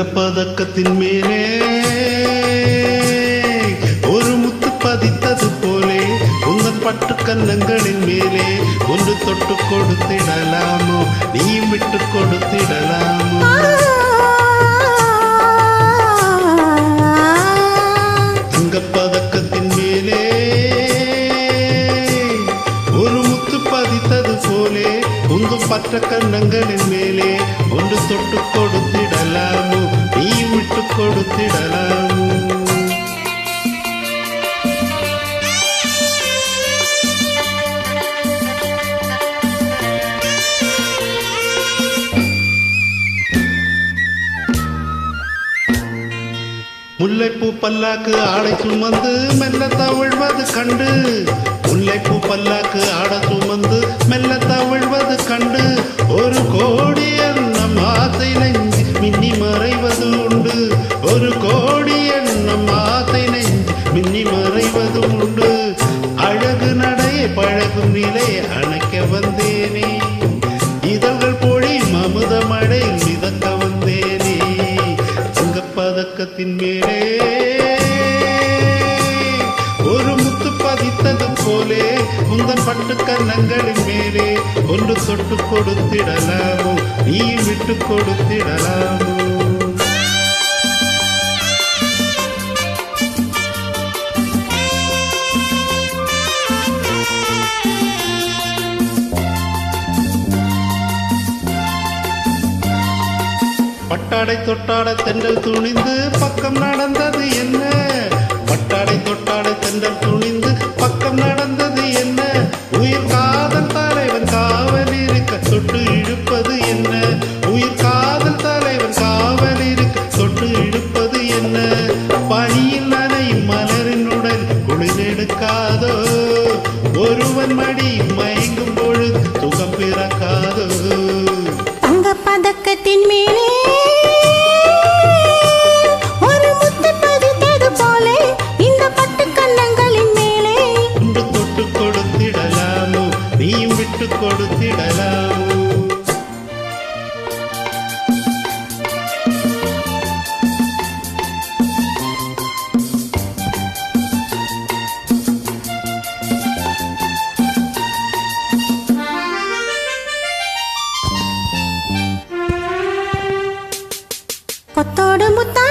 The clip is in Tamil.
தங்கப்பதக்கத்தின் மேலே ஒரு முத்து பதித்தது போலே உங்கள் பட்டு கன்னங்களின் மேலே ஒன்று தொட்டு கொடுத்திடலாமோ நீயும் விட்டு கொடுத்திடலாமோ தங்கப்பதக்கத்தின் மேலே ஒரு முத்து பதித்தது போலே உங்கள் பட்ட கன்னங்களின் மேலே ஒன்று தொட்டு கொடுத்திடலாமோ நீயும் விட்டு கொடுத்திடலாமோ முல்லைப்பூ பல்லாக்கு ஆடை சுமந்து மெல்ல தவிழ்வது கண்டு முல்லைப்பூ பல்லாக்கு ஆடை சுமந்து மெல்ல தவிழ்வது கண்டு ஒரு கோடி எண்ணம் ஆசை நெஞ்சு மின்னி மறைவது உண்டு ஒரு கோடி எண்ணம் ஆசை நெஞ்சு மின்னி மறைவது உண்டு அழகு நடையை பழகும் நிலை அணைக்க வந்தேனே இதழ்கள் பொழி மமுத மழை மிதக்க வந்தேனே பதக்கத்தின் மேலே ஒரு முத்து பதித்தது போலே உந்தன் பட்டு கன்னங்களின் மேலே ஒன்று தொட்டு கொடுத்திடலாமோ நீ விட்டு கொடுத்திடலாமோ பட்டாடை தொட்டாட தென்றல் துணிந்து பக்கம் நடந்தது என்ன பட்டாடை தொட்டாட தென்றல் துணிந்து பக்கம் நடந்தது என்ன உயிர் காதல் தலைவன் காவல் இருக்க தொட்டு இழுப்பது என்ன உயிர் காதல் தலைவன் காவல் இருக்க தொட்டு இழுப்பது என்ன பனியில் நனையும் மலரின் உடல் குளிரெடுக்காதோ ஒருவன் மடி மயங்கும் பொழுது சுகம் பிறக்காதோ தங்க பதக்கத்தின் மேலே கொடுத்திடலாமோ கொத்தோடு முத்தா